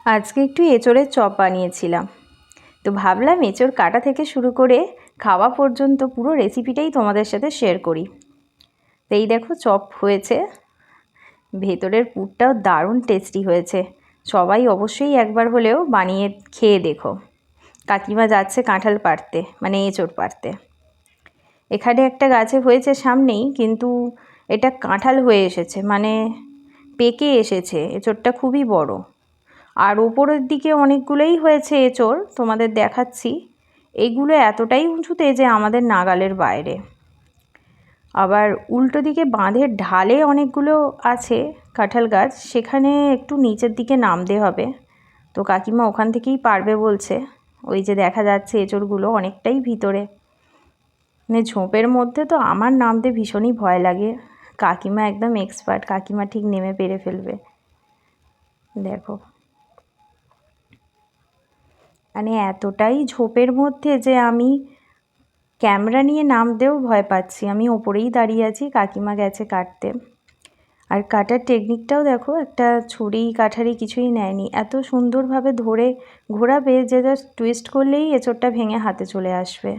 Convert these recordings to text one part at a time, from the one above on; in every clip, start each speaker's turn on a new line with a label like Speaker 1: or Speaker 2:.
Speaker 1: আজকে একটু এঁচোড়ের চপ বানিয়েছিলাম। তো ভাবলাম এঁচোড় কাটা থেকে শুরু করে খাওয়া পর্যন্ত পুরো রেসিপিটাই তোমাদের সাথে শেয়ার করি। তো এই দেখো চপ হয়েছে, ভেতরের পুরটাও দারুণ টেস্টি হয়েছে। সবাই অবশ্যই একবার হলেও বানিয়ে খেয়ে দেখো। কাকিমা যাচ্ছে কাঁঠাল পাড়তে, মানে এঁচোড় পাড়তে। এখানে একটা গাছে হয়েছে সামনেই, কিন্তু এটা কাঁঠাল হয়ে এসেছে, মানে পেকে এসেছে। এঁচোড়টা খুবই বড়। আর ওপরের দিকে অনেকগুলোই হয়েছে এঁচোড়, তোমাদের দেখাচ্ছি। এইগুলো এতটাই উঁচুতে যে আমাদের নাগালের বাইরে। আবার উল্টো দিকে বাঁধের ঢালে অনেকগুলো আছে কাঁঠাল গাছ, সেখানে একটু নিচের দিকে নামতে হবে। তো কাকিমা ওখান থেকেই পারবে বলছে। ওই যে দেখা যাচ্ছে এঁচোড়গুলো অনেকটাই ভিতরে, মানে ঝোপের মধ্যে। তো আমার নামতে ভীষণই ভয় লাগে। কাকিমা একদম এক্সপার্ট, কাকিমা ঠিক নেমে পেরে ফেলবে। দেখো, মানে এতটাই ঝোপের মধ্যে যে আমি ক্যামেরা নিয়ে নামতেও ভয় পাচ্ছি। আমি ওপরেই দাঁড়িয়ে আছি, কাকিমা গেছে কাটতে। আর কাটার টেকনিকটাও দেখো, একটা ছুরি কাঠারি কিছুই নেয়নি, এত সুন্দরভাবে ধরে ঘোরাবে যে জাস্ট টুইস্ট করলেই এঁচোড়টা ভেঙে হাতে চলে আসবে।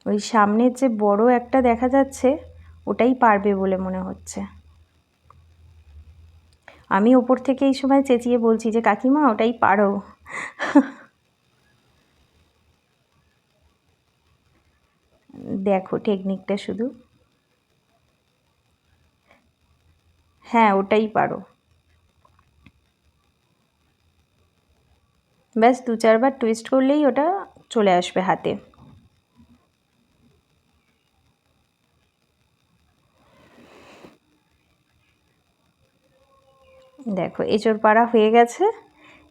Speaker 1: ওই সামনের যে বড় একটা দেখা যাচ্ছে, ওটাই পারবে বলে মনে হচ্ছে। আমি ওপর থেকে এই সময় চেঁচিয়ে বলছি যে কাকিমা ওটাই পারো। দেখো টেকনিকটা শুধু। হ্যাঁ, ওটাই পারো। ব্যাস 2-4 বার টুইস্ট করলেই ওটা চলে আসবে হাতে। দেখো এঁচোড় পাড়া হয়ে গেছে।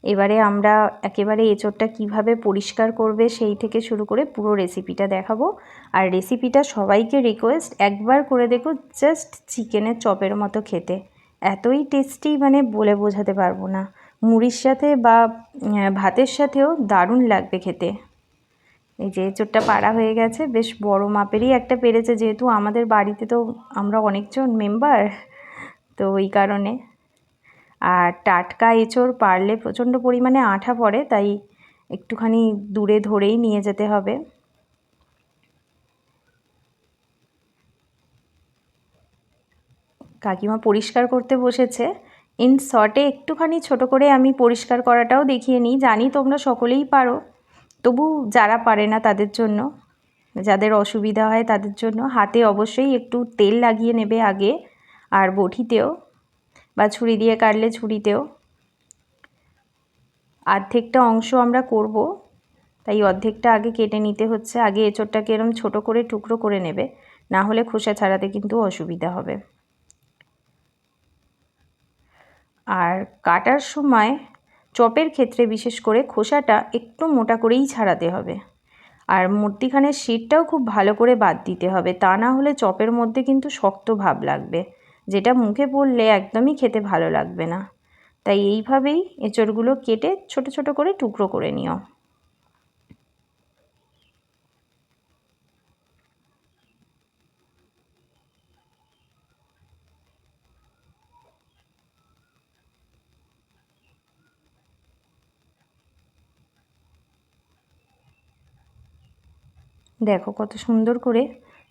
Speaker 1: এবারে আমরা একেবারে এঁচোড়টা কিভাবে পরিষ্কার করবে সেই থেকে শুরু করে পুরো রেসিপিটা দেখাবো। আর রেসিপিটা সবাইকে রিকোয়েস্ট, একবার করে দেখো, জাস্ট চিকেনের চপের মতো খেতে। এতই টেস্টি, মানে বলে বোঝাতে পারবো না। মুড়ির সাথে বা ভাতের সাথেও দারুণ লাগবে খেতে। এই যে এঁচোড়টা পাড়া হয়ে গেছে, বেশ বড় মাপেরই একটা পেরেছে, যেহেতু আমাদের বাড়িতে তো আমরা অনেকজন মেম্বার, তো ওই কারণে। আর টাটকা এঁচোড় পারলে প্রচণ্ড পরিমাণে আঠা পড়ে, তাই একটুখানি দূরে ধরেই নিয়ে যেতে হবে। কাকিমা পরিষ্কার করতে বসেছে। ইন শর্টে একটুখানি ছোট করে আমি পরিষ্কার করাটাও দেখিয়ে নিই। জানি তোমরা সকলেই পারো, তবু যারা পারে না তাদের জন্য, যাদের অসুবিধা হয় তাদের জন্য হাতে অবশ্যই একটু তেল লাগিয়ে নেবে আগে, আর বটিতেও, বা ছুরি দিয়ে কাটলে ছুরিতেও। অর্ধেকটা অংশ আমরা করব, তাই অর্ধেকটা আগে কেটে নিতে হচ্ছে। আগে এঁচোড়টাকে এরম ছোটো করে টুকরো করে নেবে, না হলে খোসা ছাড়াতে কিন্তু অসুবিধা হবে। আর কাটার সময় চপের ক্ষেত্রে বিশেষ করে খোসাটা একটু মোটা করেই ছাড়াতে হবে। আর মধ্যিখানের শিরটাও খুব ভালো করে বাদ দিতে হবে, তা না হলে চপের মধ্যে কিন্তু শক্ত ভাব লাগবে, যেটা মুখে পড়লে একদমই খেতে ভালো লাগবে না। তাই এইভাবেই এঁচোড়গুলো কেটে ছোট ছোট করে টুকরো করে নিও। দেখো কত সুন্দর করে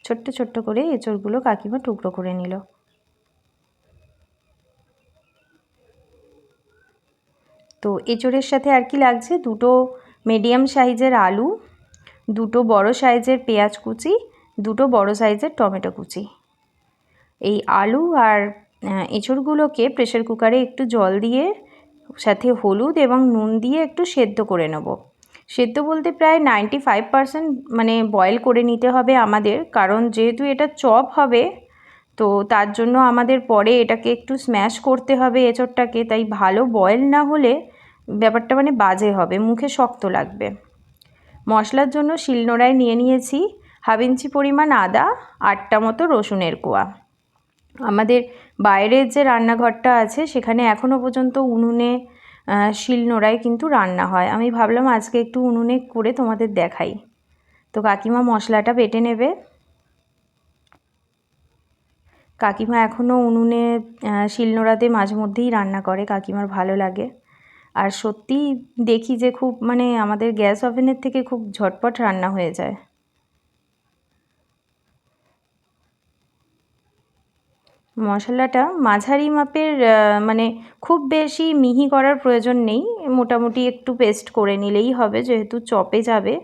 Speaker 1: ছোট্ট ছোট্ট করে এঁচোড়গুলো কাকিমা টুকরো করে নিল। তো এঁচোড়ের সাথে আর কি লাগছে, দুটো মিডিয়াম সাইজের আলু, দুটো বড় সাইজের পেঁয়াজ কুচি, দুটো বড় সাইজের টমেটো কুচি। এই আলু আর এঁচোড়গুলোকে প্রেসার কুকারে একটু জল দিয়ে, সাথে হলুদ এবং নুন দিয়ে একটু সেদ্ধ করে নেব। সেদ্ধ বলতে প্রায় 95% মানে বয়েল করে নিতে হবে আমাদের, কারণ যেহেতু এটা চপ হবে, তো তার জন্য আমাদের পরে এটাকে একটু স্ম্যাশ করতে হবে এঁচোড়টাকে। তাই ভালো বয়েল না হলে ব্যাপারটা মানে বাজে হবে, মুখে শক্ত লাগবে। মশলার জন্য শিলনোড়ায় নিয়ে নিয়েছি 1/2 ইঞ্চি পরিমাণ আদা, 8টা মতো রসুনের কোয়া। আমাদের বাইরের যে রান্নাঘরটা আছে সেখানে এখনও পর্যন্ত উনুনে শিলনোড়ায় কিন্তু রান্না হয়। আমি ভাবলাম আজকে একটু উনুনে করে তোমাদের দেখাই। তো কাকিমা মশলাটা বেটে নেবে। কাকিমা এখনও উনুনে শিলনোড়াতে মাঝে মধ্যেই রান্না করে, কাকিমার ভালো লাগে। আর সত্যিই দেখি যে খুব মানে আমাদের গ্যাস ওভেনের থেকে খুব ঝটপট রান্না হয়ে যায়। মশলাটা মাঝারি মাপের, মানে খুব বেশি মিহি করার প্রয়োজন নেই, মোটামুটি একটু পেস্ট করে নিলেই হবে, যেহেতু চপে যাবে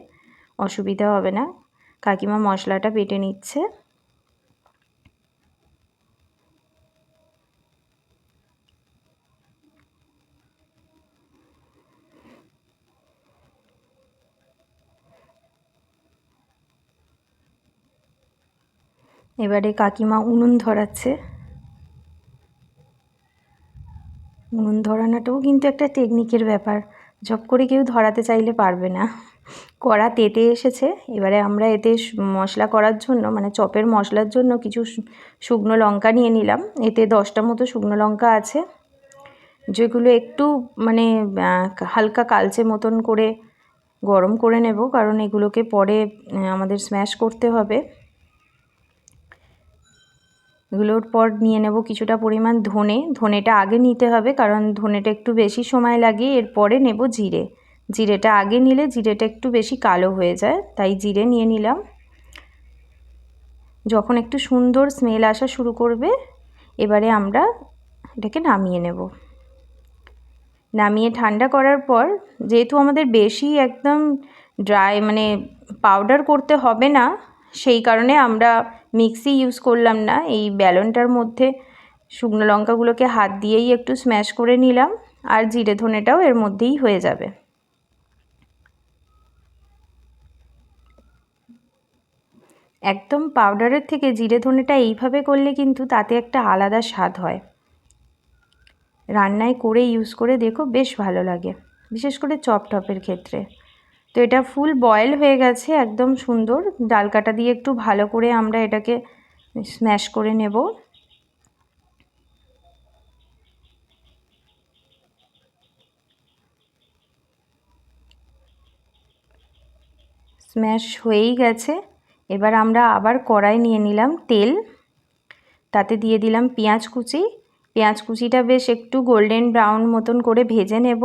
Speaker 1: অসুবিধা হবে না। কাকিমা মশলাটা বেটে নিচ্ছে। এবারে কাকিমা উনুন ধরাচ্ছে। উনুন ধরানোটাও কিন্তু একটা টেকনিকের ব্যাপার, ঝপ করে কেউ ধরাতে চাইলে পারবে না। কড়া তেতে এসেছে। এবারে আমরা এতে মশলা করার জন্য, মানে চপের মশলার জন্য কিছু শুকনো লঙ্কা নিয়ে নিলাম। এতে 10টা মতো শুকনো লঙ্কা আছে, যেগুলো একটু মানে হালকা কালচে মতন করে গরম করে নেব, কারণ এগুলোকে পরে আমাদের স্ম্যাশ করতে হবে। এগুলোর পর নিয়ে নেব কিছুটা পরিমাণ ধনেটা আগে নিতে হবে, কারণ ধনেটা একটু বেশি সময় লাগে। এরপরে নেব জিরেটা আগে নিলে জিরেটা একটু বেশি কালো হয়ে যায়, তাই জিরে নিয়ে নিলাম। যখন একটু সুন্দর স্মেল আসা শুরু করবে, এবারে আমরা এটাকে নামিয়ে নেব। নামিয়ে ঠান্ডা করার পর, যেহেতু আমাদের বেশি একদম ড্রাই মানে পাউডার করতে হবে না, সেই কারণে আমরা মিক্সি ইউজ করলাম না। এই ব্যালনটার মধ্যে শুকনো লঙ্কাগুলোকে হাত দিয়েই একটু স্ম্যাশ করে নিলাম, আর জিরে ধনেটাও এর মধ্যেই হয়ে যাবে। একদম পাউডারের থেকে জিরে ধনেটা এইভাবে করলে কিন্তু তাতে একটা আলাদা স্বাদ হয়। রান্নায় করে ইউজ করে দেখো, বেশ ভালো লাগে, বিশেষ করে চপ টপের ক্ষেত্রে। তো এটা ফুল বয়েল হয়ে গেছে, একদম সুন্দর। ডালকাটা দিয়ে একটু ভালো করে আমরা এটাকে স্ম্যাশ করে নেব। স্ম্যাশ হয়েই গেছে। এবার আমরা আবার কড়াই নিয়ে নিলাম তেল, তাতে দিয়ে দিলাম পেঁয়াজ কুচিটা বেশ একটু গোল্ডেন ব্রাউন মতন করে ভেজে নেব।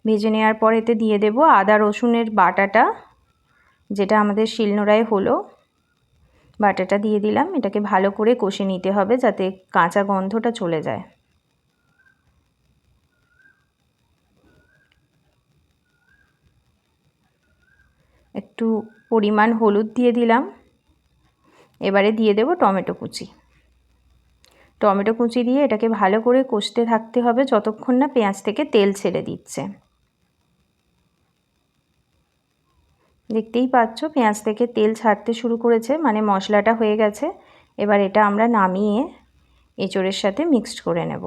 Speaker 1: ভেজে নেওয়ার পর এতে দিয়ে দেব আদা রসুনের বাটাটা, যেটা আমাদের শিলনোড়ায় হলো। বাটাটা দিয়ে দিলাম। এটাকে ভালো করে কষে নিতে হবে, যাতে কাঁচা গন্ধটা চলে যায়। একটু পরিমাণ হলুদ দিয়ে দিলাম। এবারে দিয়ে দেব টমেটো কুচি দিয়ে এটাকে ভালো করে কষতে থাকতে হবে, যতক্ষণ না পেঁয়াজ থেকে তেল ছেড়ে দিচ্ছে। দেখতেই পাচ্ছ পেঁয়াজ থেকে তেল ছাড়তে শুরু করেছে, মানে মশলাটা হয়ে গেছে। এবার এটা আমরা নামিয়ে এঁচোড়ের সাথে মিক্সড করে নেব।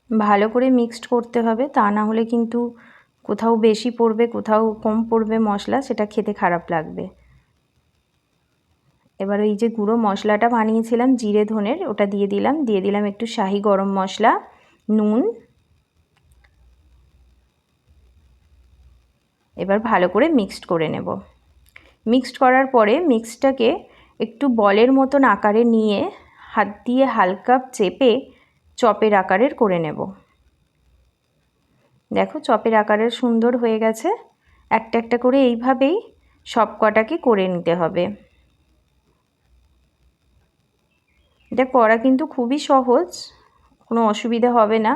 Speaker 1: ভালো করে মিক্সড করতে হবে, তা না হলে কিন্তু কোথাও বেশি পড়বে, কোথাও কম পড়বে মশলা, সেটা খেতে খারাপ লাগবে। এবার ওই যে গুঁড়ো মশলাটা বানিয়েছিলাম জিরে ধনের, ওটা দিয়ে দিলাম একটু শাহি গরম মশলা, নুন। এবার ভালো করে মিক্সড করে নেব। মিক্সড করার পরে মিক্সটাকে একটু বলের মতন আকারে নিয়ে হাত দিয়ে হালকা চেপে চপের আকারের করে নেব। দেখো চপের আকারের সুন্দর হয়ে গেছে। একটা একটা করে এইভাবেই সব কটাকে করে নিতে হবে। এটা করা কিন্তু খুবই সহজ, কোনো অসুবিধা হবে না।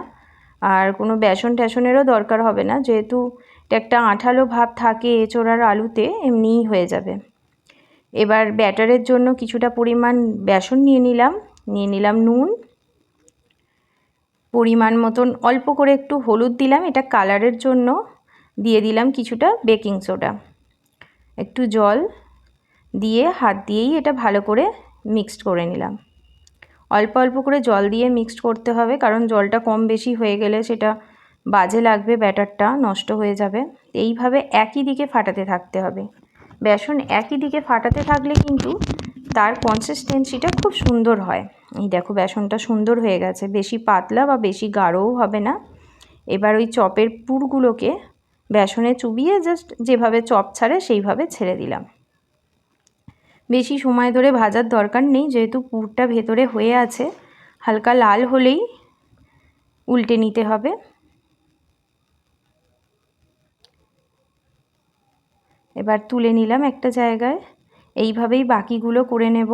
Speaker 1: আর কোনো বেসন টেসনেরও দরকার হবে না, যেহেতু এটা একটা আঠালো ভাব থাকে এঁচোড় আর আলুতে, এমনিই হয়ে যাবে। এবার ব্যাটারের জন্য কিছুটা পরিমাণ বেসন নিয়ে নিলাম নুন, পরিমাণ মতন অল্প করে একটু হলুদ দিলাম এটা কালারের জন্য, দিয়ে দিলাম কিছুটা বেকিং সোডা, একটু জল দিয়ে হাত দিয়েই এটা ভালো করে মিক্সড করে নিলাম। অল্প অল্প করে জল দিয়ে মিক্সড করতে হবে, কারণ জলটা কম বেশি হয়ে গেলে সেটা বাজে লাগবে, ব্যাটারটা নষ্ট হয়ে যাবে। এইভাবে একই দিকে ফাটাতে থাকতে হবে। বেসন একই দিকে ফাটাতে থাকলে কিন্তু তার কনসিস্টেন্সিটা খুব সুন্দর হয়। এই দেখো বেসনটা সুন্দর হয়ে গেছে, বেশি পাতলা বা বেশি গাঢ়ও হবে না। এবার ওই চপের পুরগুলোকে বেসনে চুবিয়ে জাস্ট যেভাবে চপ ছাড়ে সেইভাবে ছেড়ে দিলাম। বেশি সময় ধরে ভাজার দরকার নেই, যেহেতু পুরটা ভেতরে হয়ে আছে। হালকা লাল হলেই উল্টে নিতে হবে। এবার তুলে নিলাম একটা জায়গায়। এইভাবেই বাকিগুলো করে নেব।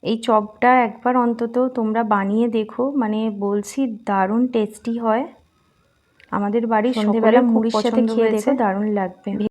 Speaker 1: এই চপটা একবার অন্তত তোমরা বানিয়ে দেখো, মানে বলছি দারুণ টেস্টি হয়। আমাদের বাড়ির সন্ধ্যেবেলা মুড়ির সাথে খেয়ে দেখো, দারুণ লাগবে।